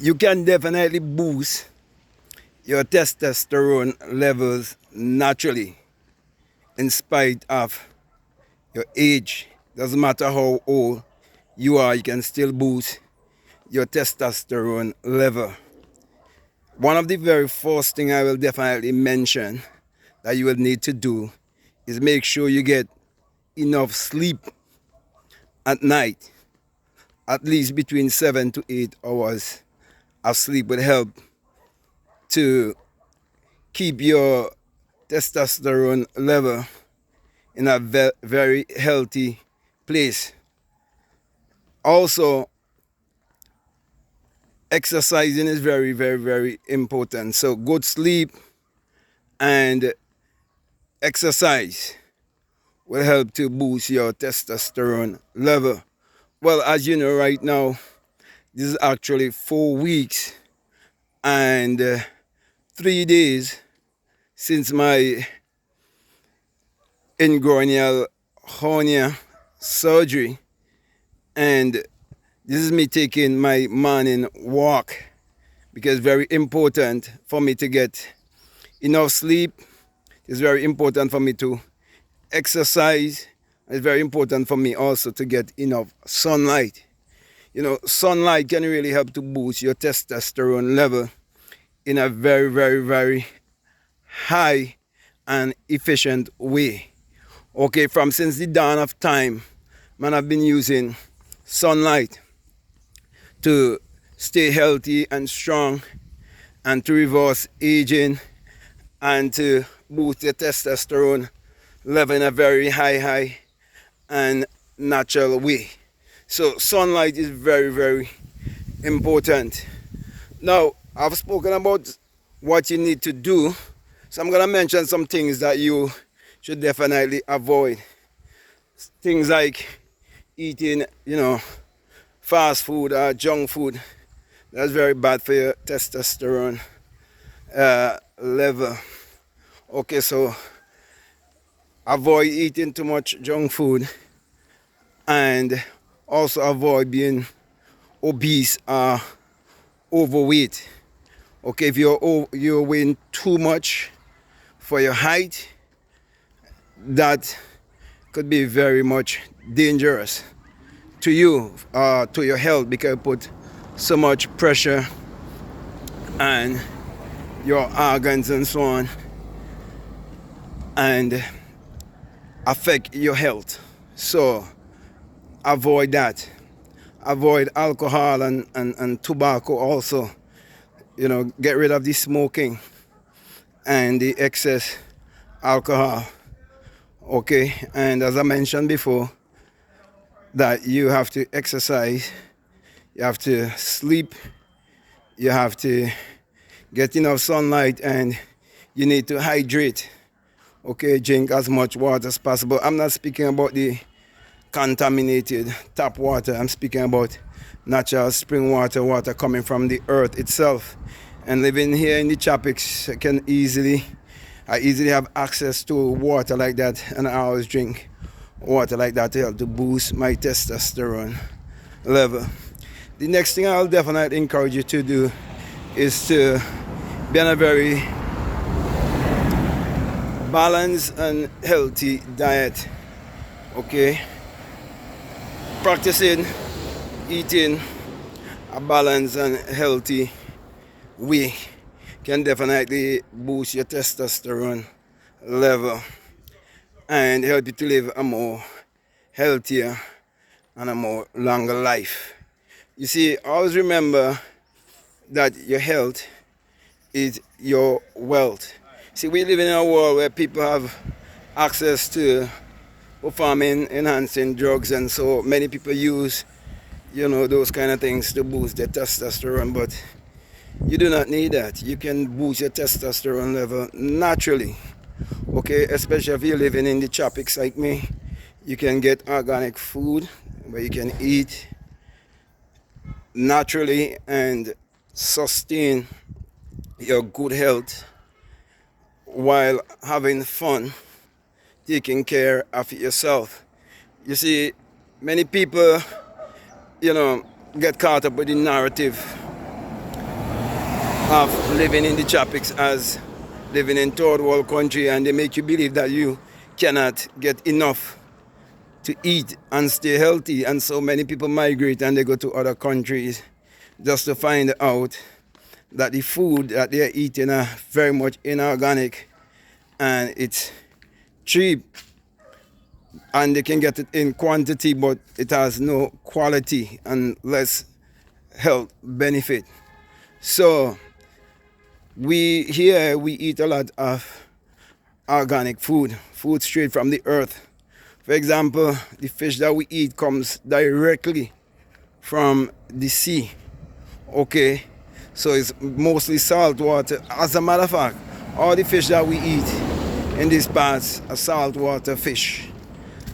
you can definitely boost your testosterone levels naturally in spite of your age. Doesn't matter how old you are, you can still boost your testosterone level. One of the very first thing I will definitely mention that you will need to do is make sure you get enough sleep at night. At least between 7 to 8 hours of sleep will help to keep your testosterone level in a very healthy place. Also, exercising is very important. So good sleep and exercise will help to boost your testosterone level. Well, as you know right now, this is actually 4 weeks and 3 days since my inguinal hernia surgery, and this is me taking my morning walk because it's very important for me to get enough sleep. It's very important for me to exercise. It's very important for me also to get enough sunlight. You know, sunlight can really help to boost your testosterone level in a very high and efficient way. Okay, from since the dawn of time, man, I've been using sunlight to stay healthy and strong and to reverse aging and to boost your testosterone level in a very high and natural way. So sunlight is very important. Now, I've spoken about what you need to do, so I'm going to mention some things that you should definitely avoid. Things like eating, fast food or junk food. That's very bad for your testosterone level. Okay, so avoid eating too much junk food and also avoid being obese or overweight. Okay, if you're weighing too much for your height, that could be very much dangerous to you, to your health, because it put so much pressure on your organs and so on and affect your health. So avoid that. Avoid alcohol and tobacco also. Get rid of the smoking and the excess alcohol. Okay, and as I mentioned before, that you have to exercise, you have to sleep, you have to get enough sunlight, and you need to hydrate. Okay, drink as much water as possible. I'm not speaking about the contaminated tap water. I'm speaking about natural spring water coming from the earth itself. And living here in the tropics, I easily have access to water like that, and I always drink water like that to help to boost my testosterone level. The next thing I'll definitely encourage you to do is to be on a very balanced and healthy diet. Okay, practicing eating a balanced and healthy way can definitely boost your testosterone level and help you to live a more healthier and a more longer life. You see, always remember that your health is your wealth. See, we live in a world where people have access to performing enhancing drugs, and so many people use those kind of things to boost their testosterone, but you do not need that. You can boost your testosterone level naturally. Okay, especially if you're living in the tropics like me, you can get organic food where you can eat naturally and sustain your good health while having fun, taking care of yourself. You see, many people, get caught up with the narrative of living in the tropics as living in third world country, and they make you believe that you cannot get enough to eat and stay healthy. And so many people migrate and they go to other countries just to find out that the food that they're eating are very much inorganic and it's cheap and they can get it in quantity, but it has no quality and less health benefit. So we eat a lot of organic food straight from the earth. For example, the fish that we eat comes directly from the sea. Okay, so it's mostly salt water. As a matter of fact, all the fish that we eat in these parts are saltwater fish.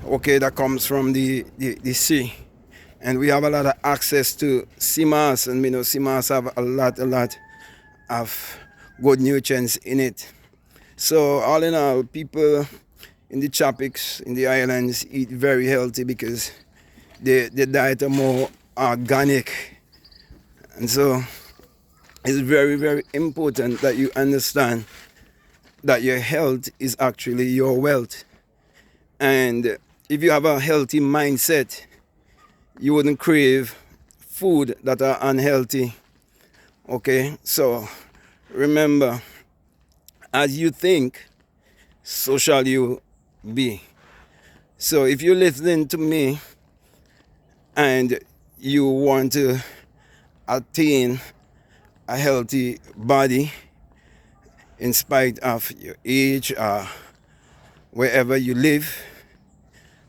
Okay, that comes from the sea. And we have a lot of access to sea moss, and sea moss have a lot of good nutrients in it. So all in all, people in the tropics, in the islands, eat very healthy because their diet are more organic. And so it's very, very important that you understand that your health is actually your wealth. And if you have a healthy mindset, you wouldn't crave food that are unhealthy. Okay, so remember, as you think, so shall you be. So if you're listening to me and you want to attain a healthy body in spite of your age or wherever you live,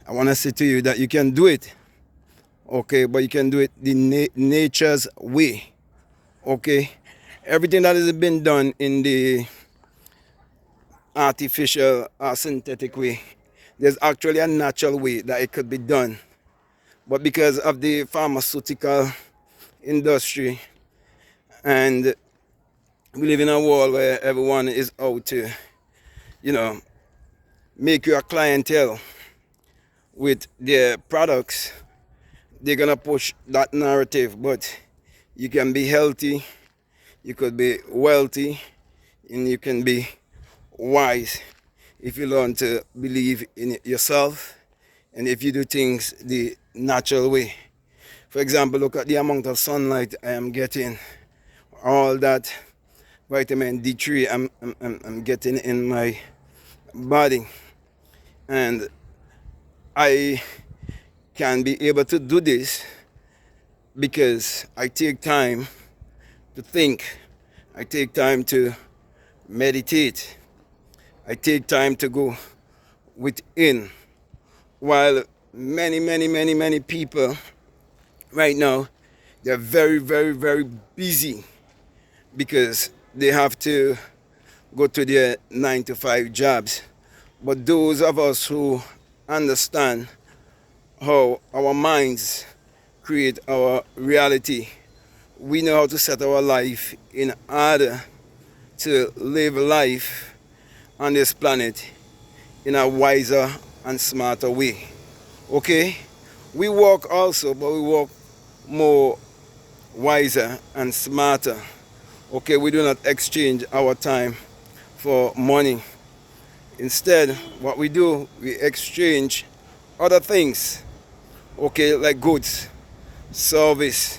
I want to say to you that you can do it. Okay, but you can do it the nature's way. Okay, everything that has been done in the artificial or synthetic way, there's actually a natural way that it could be done. But because of the pharmaceutical industry, and we live in a world where everyone is out to, make you a clientele with their products, they're gonna push that narrative. But you can be healthy, you could be wealthy, and you can be wise if you learn to believe in yourself and if you do things the natural way. For example, look at the amount of sunlight I am getting, all that vitamin D3 I'm getting in my body, and I can be able to do this because I take time to think, I take time to meditate, I take time to go within. While many people right now, they're very, very, very busy because they have to go to their 9 to 5 jobs. But those of us who understand how our minds create our reality, we know how to set our life in order to live life on this planet in a wiser and smarter way. Okay? We work also, but we work more wiser and smarter. Okay, we do not exchange our time for money. Instead, what we do, we exchange other things, okay, like goods, service,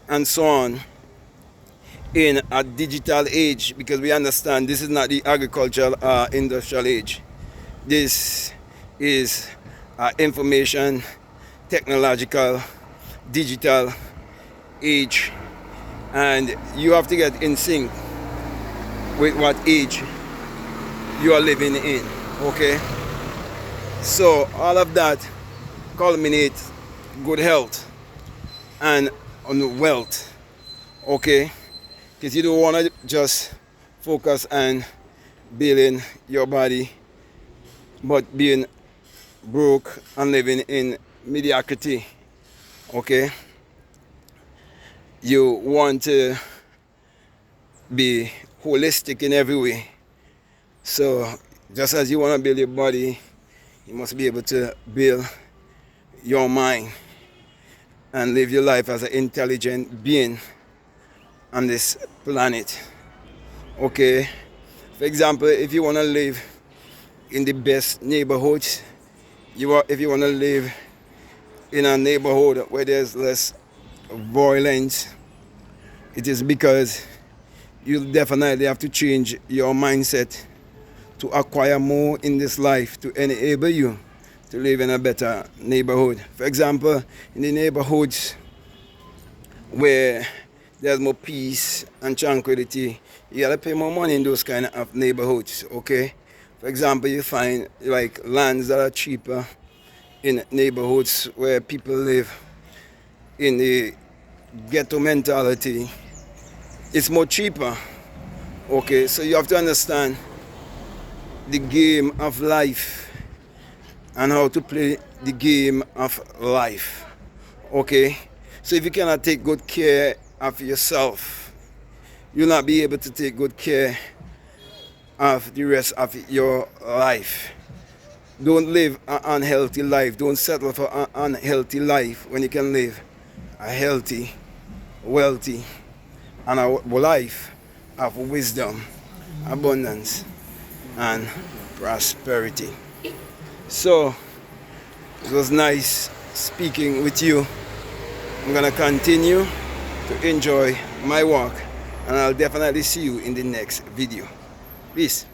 and so on, in a digital age, because we understand this is not the agricultural industrial age. This is information, technological, digital age, and you have to get in sync with what age you are living in. Okay, so all of that culminates good health and on wealth. Okay, because you don't want to just focus on building your body but being broke and living in mediocrity. Okay, you want to be holistic in every way. So just as you want to build your body, you must be able to build your mind and live your life as an intelligent being on this planet. Okay, for example, if you want to live in the best neighborhoods, if you want to live in a neighborhood where there's less violence, it is because you definitely have to change your mindset to acquire more in this life to enable you to live in a better neighborhood. For example, in the neighborhoods where there's more peace and tranquility, you gotta pay more money in those kind of neighborhoods, okay? For example, you find like lands that are cheaper in neighborhoods where people live in the ghetto mentality. It's more cheaper, okay? So you have to understand the game of life and how to play the game of life, okay? So if you cannot take good care of yourself, you'll not be able to take good care of the rest of your life. Don't live an unhealthy life. Don't settle for an unhealthy life when you can live a healthy, wealthy, and a life of wisdom, abundance, and prosperity. So it was nice speaking with you. I'm gonna continue to enjoy my walk, and I'll definitely see you in the next video. Peace.